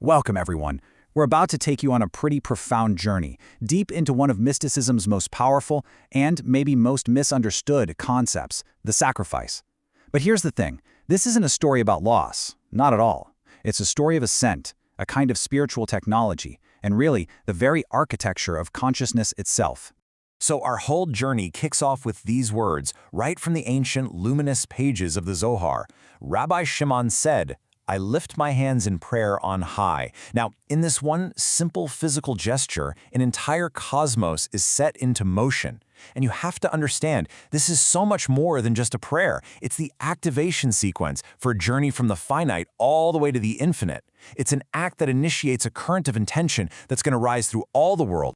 Welcome, everyone. We're about to take you on a pretty profound journey, deep into one of mysticism's most powerful and maybe most misunderstood concepts, the sacrifice. But here's the thing, this isn't a story about loss, not at all. It's a story of ascent, a kind of spiritual technology, and really, the very architecture of consciousness itself. So our whole journey kicks off with these words, right from the ancient luminous pages of the Zohar. Rabbi Shimon said, "I lift my hands in prayer on high." Now, in this one simple physical gesture, an entire cosmos is set into motion. And you have to understand, this is so much more than just a prayer. It's the activation sequence for a journey from the finite all the way to the infinite. It's an act that initiates a current of intention that's going to rise through all the world.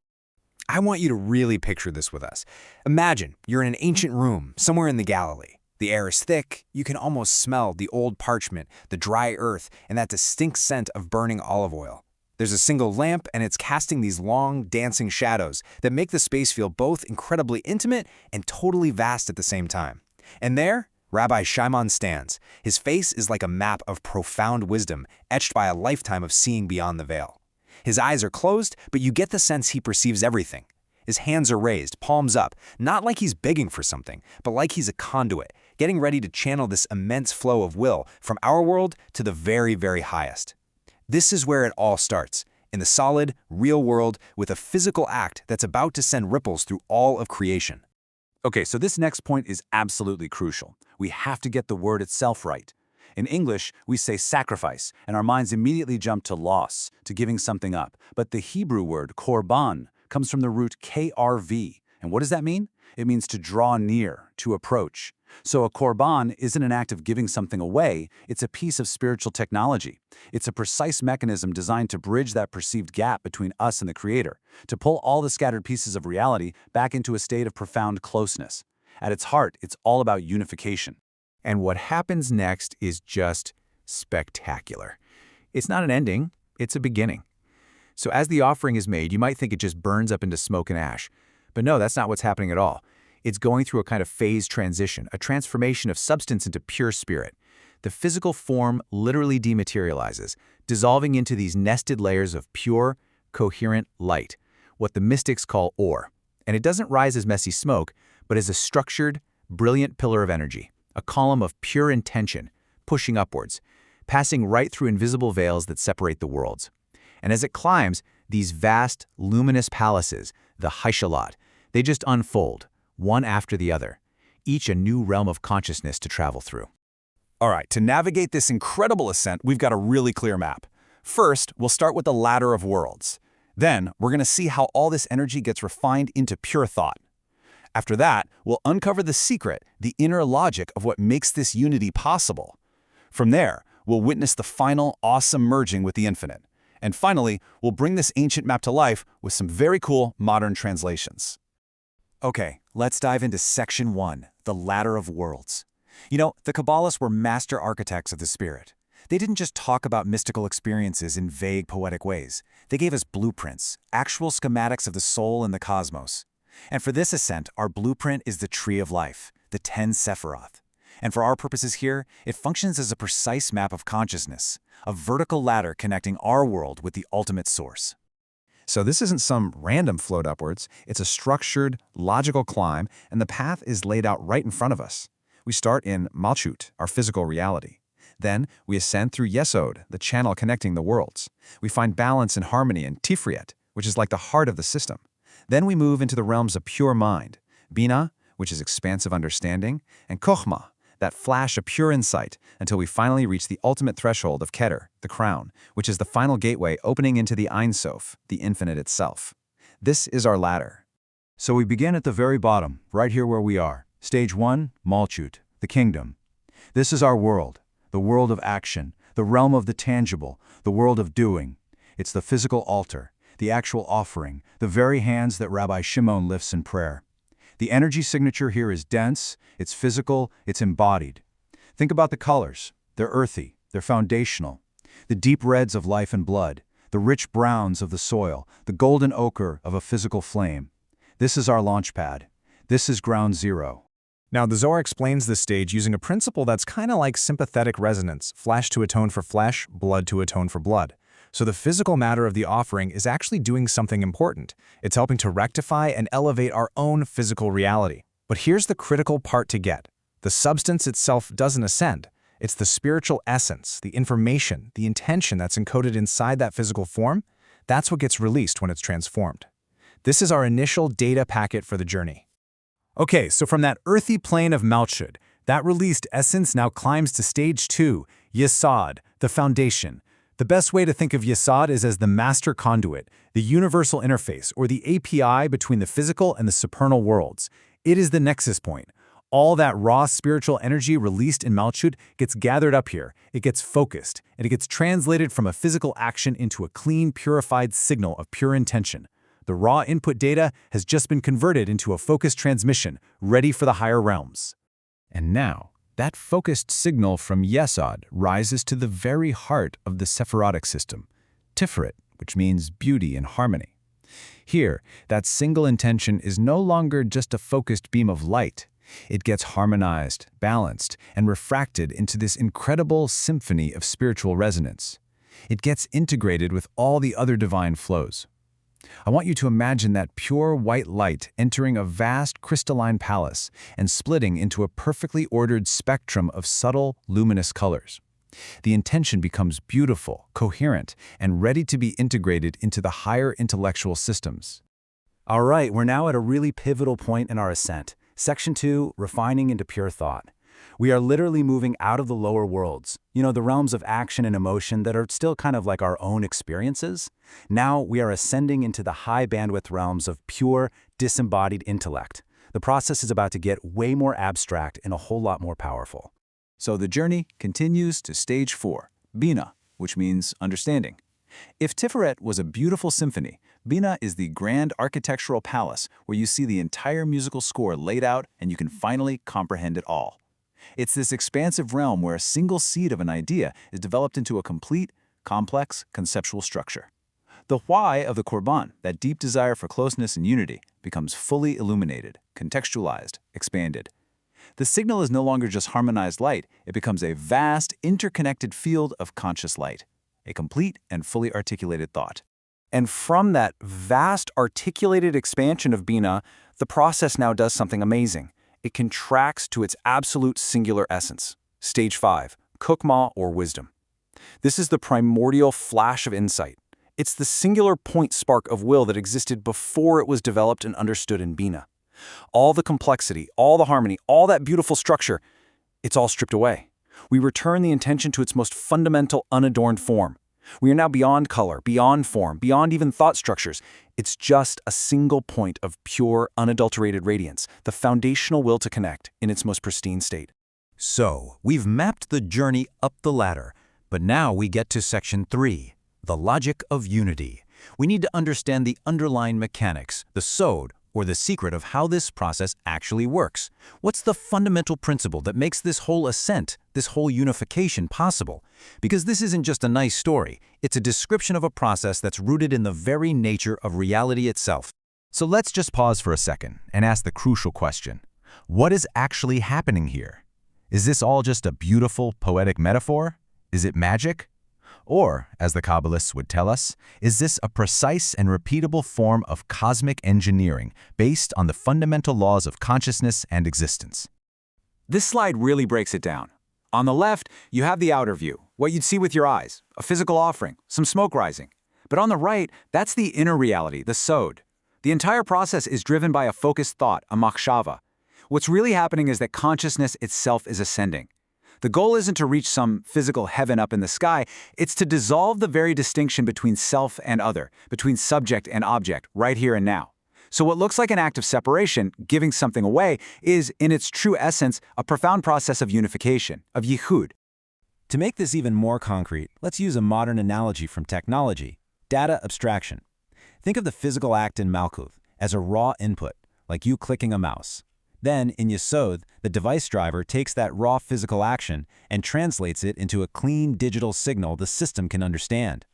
I want you to really picture this with us. Imagine you're in an ancient room somewhere in the Galilee. The air is thick, you can almost smell the old parchment, the dry earth, and that distinct scent of burning olive oil. There's a single lamp and it's casting these long, dancing shadows that make the space feel both incredibly intimate and totally vast at the same time. And there, Rabbi Shimon stands. His face is like a map of profound wisdom, etched by a lifetime of seeing beyond the veil. His eyes are closed, but you get the sense he perceives everything. His hands are raised, palms up, not like he's begging for something, but like he's a conduit, getting ready to channel this immense flow of will from our world to the very, very highest. This is where it all starts, in the solid, real world with a physical act that's about to send ripples through all of creation. Okay, so this next point is absolutely crucial. We have to get the word itself right. In English, we say sacrifice, and our minds immediately jump to loss, to giving something up. But the Hebrew word korban comes from the root krv. And what does that mean? It means to draw near, to approach. So a korban isn't an act of giving something away, it's a piece of spiritual technology. It's a precise mechanism designed to bridge that perceived gap between us and the Creator, to pull all the scattered pieces of reality back into a state of profound closeness. At its heart, it's all about unification. And what happens next is just spectacular. It's not an ending, it's a beginning. So as the offering is made, you might think it just burns up into smoke and ash. But no, that's not what's happening at all. It's going through a kind of phase transition, a transformation of substance into pure spirit. The physical form literally dematerializes, dissolving into these nested layers of pure, coherent light, what the mystics call ore. And it doesn't rise as messy smoke, but as a structured, brilliant pillar of energy, a column of pure intention, pushing upwards, passing right through invisible veils that separate the worlds. And as it climbs, these vast, luminous palaces, the Haishalat, they just unfold, one after the other, each a new realm of consciousness to travel through. All right, to navigate this incredible ascent, we've got a really clear map. First, we'll start with the ladder of worlds. Then, we're going to see how all this energy gets refined into pure thought. After that, we'll uncover the secret, the inner logic of what makes this unity possible. From there, we'll witness the final, awesome merging with the infinite. And finally, we'll bring this ancient map to life with some very cool modern translations. Okay, let's dive into Section 1, the Ladder of Worlds. You know, the Kabbalists were master architects of the spirit. They didn't just talk about mystical experiences in vague, poetic ways. They gave us blueprints, actual schematics of the soul and the cosmos. And for this ascent, our blueprint is the Tree of Life, the 10 Sefirot. And for our purposes here, it functions as a precise map of consciousness, a vertical ladder connecting our world with the ultimate source. So this isn't some random float upwards, it's a structured, logical climb, and the path is laid out right in front of us. We start in Malchut, our physical reality. Then we ascend through Yesod, the channel connecting the worlds. We find balance and harmony in Tiferet, which is like the heart of the system. Then we move into the realms of pure mind, Bina, which is expansive understanding, and Chokhmah, that flash of pure insight, until we finally reach the ultimate threshold of Keter, the crown, which is the final gateway opening into the Ein Sof, the infinite itself. This is our ladder. So we begin at the very bottom, right here where we are. Stage 1, Malchut, the kingdom. This is our world, the world of action, the realm of the tangible, the world of doing. It's the physical altar, the actual offering, the very hands that Rabbi Shimon lifts in prayer. The energy signature here is dense, it's physical, it's embodied. Think about the colors. They're earthy, they're foundational. The deep reds of life and blood, the rich browns of the soil, the golden ochre of a physical flame. This is our launch pad. This is ground zero. Now, the Zohar explains this stage using a principle that's kind of like sympathetic resonance, flesh to atone for flesh, blood to atone for blood. So the physical matter of the offering is actually doing something important. It's helping to rectify and elevate our own physical reality. But here's the critical part to get. The substance itself doesn't ascend. It's the spiritual essence, the information, the intention that's encoded inside that physical form. That's what gets released when it's transformed. This is our initial data packet for the journey. Okay, so from that earthy plane of Malchut, that released essence now climbs to stage 2, Yesod, the foundation. The best way to think of Yesod is as the master conduit, the universal interface, or the API between the physical and the supernal worlds. It is the nexus point. All that raw spiritual energy released in Malchut gets gathered up here, it gets focused, and it gets translated from a physical action into a clean, purified signal of pure intention. The raw input data has just been converted into a focused transmission, ready for the higher realms. And now, that focused signal from Yesod rises to the very heart of the Sephirotic system, Tiferet, which means beauty and harmony. Here, that single intention is no longer just a focused beam of light. It gets harmonized, balanced, and refracted into this incredible symphony of spiritual resonance. It gets integrated with all the other divine flows. I want you to imagine that pure white light entering a vast crystalline palace and splitting into a perfectly ordered spectrum of subtle, luminous colors. The intention becomes beautiful, coherent, and ready to be integrated into the higher intellectual systems. All right, we're now at a really pivotal point in our ascent. Section 2, refining into pure thought. We are literally moving out of the lower worlds, the realms of action and emotion that are still kind of like our own experiences. Now we are ascending into the high bandwidth realms of pure, disembodied intellect. The process is about to get way more abstract and a whole lot more powerful. So the journey continues to stage 4, Bina, which means understanding. If Tiferet was a beautiful symphony, Bina is the grand architectural palace where you see the entire musical score laid out and you can finally comprehend it all. It's this expansive realm where a single seed of an idea is developed into a complete, complex, conceptual structure. The why of the Korban, that deep desire for closeness and unity, becomes fully illuminated, contextualized, expanded. The signal is no longer just harmonized light, it becomes a vast, interconnected field of conscious light, a complete and fully articulated thought. And from that vast articulated expansion of Bina, the process now does something amazing. It contracts to its absolute singular essence. Stage 5, Kukma or wisdom. This is the primordial flash of insight. It's the singular point spark of will that existed before it was developed and understood in Bina. All the complexity, all the harmony, all that beautiful structure, it's all stripped away. We return the intention to its most fundamental, unadorned form. We are now beyond color, beyond form, beyond even thought structures. It's just a single point of pure, unadulterated radiance, the foundational will to connect in its most pristine state. So, we've mapped the journey up the ladder, but now we get to section 3, the logic of unity. We need to understand the underlying mechanics, the sod, or the secret of how this process actually works. What's the fundamental principle that makes this whole ascent, this whole unification possible? Because this isn't just a nice story, it's a description of a process that's rooted in the very nature of reality itself. So let's just pause for a second and ask the crucial question. What is actually happening here? Is this all just a beautiful, poetic metaphor? Is it magic? Or, as the Kabbalists would tell us, is this a precise and repeatable form of cosmic engineering based on the fundamental laws of consciousness and existence? This slide really breaks it down. On the left, you have the outer view, what you'd see with your eyes, a physical offering, some smoke rising. But on the right, that's the inner reality, the sod. The entire process is driven by a focused thought, a machshava. What's really happening is that consciousness itself is ascending. The goal isn't to reach some physical heaven up in the sky, it's to dissolve the very distinction between self and other, between subject and object, right here and now. So what looks like an act of separation, giving something away, is, in its true essence, a profound process of unification, of yichud. To make this even more concrete, let's use a modern analogy from technology, data abstraction. Think of the physical act in Malchut as a raw input, like you clicking a mouse. Then, in Yesod, the device driver takes that raw physical action and translates it into a clean digital signal the system can understand.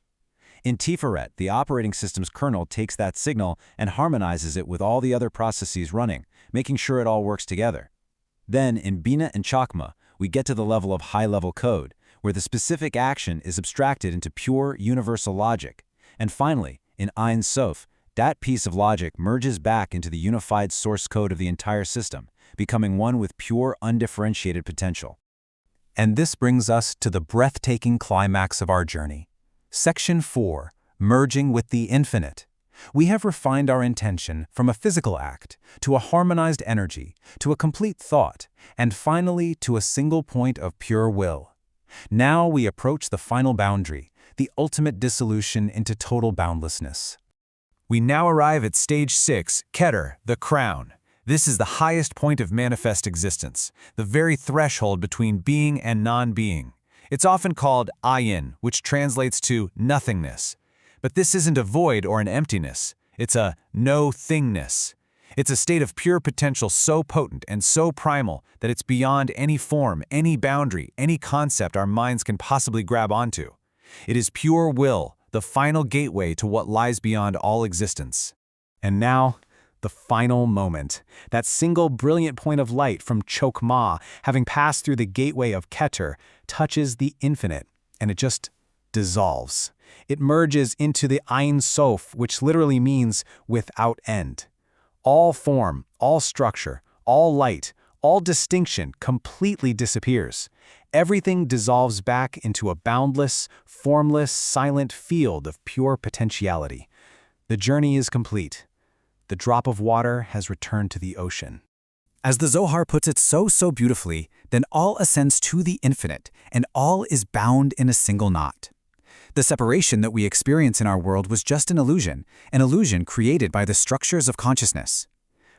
In Tiferet, the operating system's kernel takes that signal and harmonizes it with all the other processes running, making sure it all works together. Then, in Bina and Chokmah, we get to the level of high-level code, where the specific action is abstracted into pure universal logic. And finally, in Ein Sof, that piece of logic merges back into the unified source code of the entire system, becoming one with pure, undifferentiated potential. And this brings us to the breathtaking climax of our journey. Section 4, Merging with the Infinite. We have refined our intention from a physical act to a harmonized energy, to a complete thought, and finally to a single point of pure will. Now we approach the final boundary, the ultimate dissolution into total boundlessness. We now arrive at stage 6, Keter, the crown. This is the highest point of manifest existence, the very threshold between being and non-being. It's often called ayin, which translates to nothingness. But this isn't a void or an emptiness. It's a no-thingness. It's a state of pure potential so potent and so primal that it's beyond any form, any boundary, any concept our minds can possibly grab onto. It is pure will, the final gateway to what lies beyond all existence. And now, the final moment. That single brilliant point of light from Chokmah, having passed through the gateway of Keter, touches the infinite, and it just dissolves. It merges into the Ein Sof, which literally means without end. All form, all structure, all light, all distinction completely disappears. Everything dissolves back into a boundless, formless, silent field of pure potentiality. The journey is complete. The drop of water has returned to the ocean. As the Zohar puts it so beautifully, then all ascends to the infinite, and all is bound in a single knot. The separation that we experience in our world was just an illusion created by the structures of consciousness.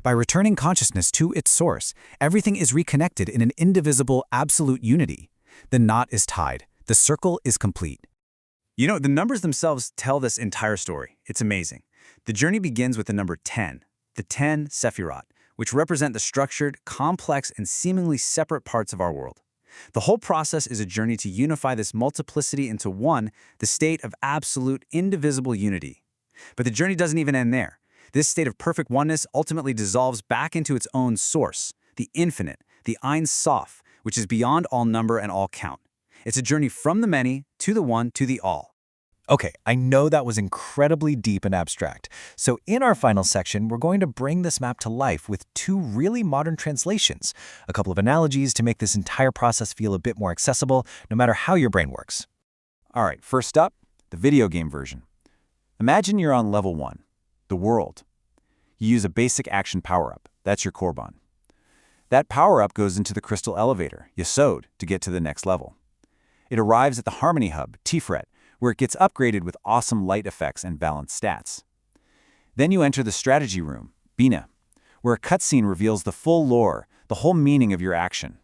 By returning consciousness to its source, everything is reconnected in an indivisible, absolute unity. The knot is tied. The circle is complete. You know, the numbers themselves tell this entire story. It's amazing. The journey begins with the number 10, the 10 Sefirot, which represent the structured, complex, and seemingly separate parts of our world. The whole process is a journey to unify this multiplicity into one, the state of absolute, indivisible unity. But the journey doesn't even end there. This state of perfect oneness ultimately dissolves back into its own source, the infinite, the Ein Sof, which is beyond all number and all count. It's a journey from the many to the one to the all. Okay, I know that was incredibly deep and abstract. So in our final section, we're going to bring this map to life with 2 really modern translations, a couple of analogies to make this entire process feel a bit more accessible, no matter how your brain works. All right, first up, the video game version. Imagine you're on level 1, the world. You use a basic action power-up. That's your Korban. That power-up goes into the crystal elevator, Yesod, to get to the next level. It arrives at the Harmony Hub, Tiferet, where it gets upgraded with awesome light effects and balanced stats. Then you enter the strategy room, Bina, where a cutscene reveals the full lore, the whole meaning of your action.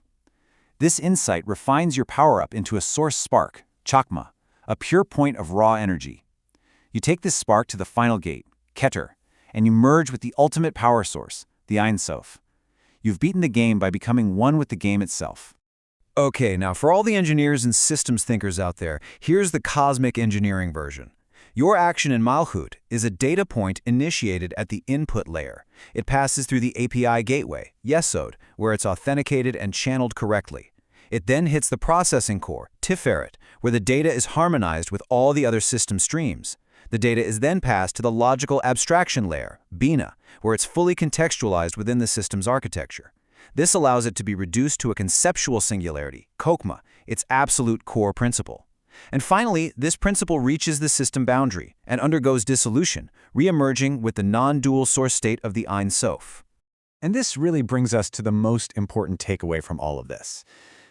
This insight refines your power-up into a source spark, Chokmah, a pure point of raw energy. You take this spark to the final gate, Keter, and you merge with the ultimate power source, the Ein Sof. You've beaten the game by becoming one with the game itself. Okay, now for all the engineers and systems thinkers out there, here's the cosmic engineering version. Your action in Malchut is a data point initiated at the input layer. It passes through the API gateway, Yesod, where it's authenticated and channeled correctly. It then hits the processing core, Tiferet, where the data is harmonized with all the other system streams. The data is then passed to the logical abstraction layer, Bina, where it's fully contextualized within the system's architecture. This allows it to be reduced to a conceptual singularity, Chokmah, its absolute core principle. And finally, this principle reaches the system boundary and undergoes dissolution, re-emerging with the non-dual source state of the Ein Sof. And this really brings us to the most important takeaway from all of this.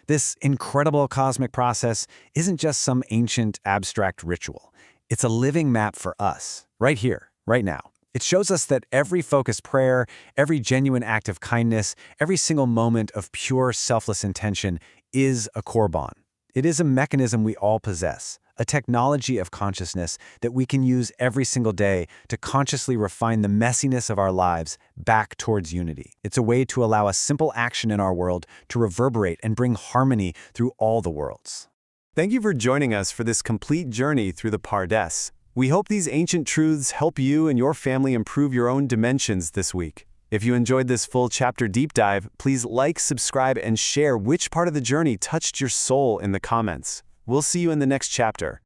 This incredible cosmic process isn't just some ancient, abstract ritual. It's a living map for us, right here, right now. It shows us that every focused prayer, every genuine act of kindness, every single moment of pure, selfless intention is a Korban. It is a mechanism we all possess, a technology of consciousness that we can use every single day to consciously refine the messiness of our lives back towards unity. It's a way to allow a simple action in our world to reverberate and bring harmony through all the worlds. Thank you for joining us for this complete journey through the Pardes. We hope these ancient truths help you and your family improve your own dimensions this week. If you enjoyed this full chapter deep dive, please like, subscribe, and share which part of the journey touched your soul in the comments. We'll see you in the next chapter.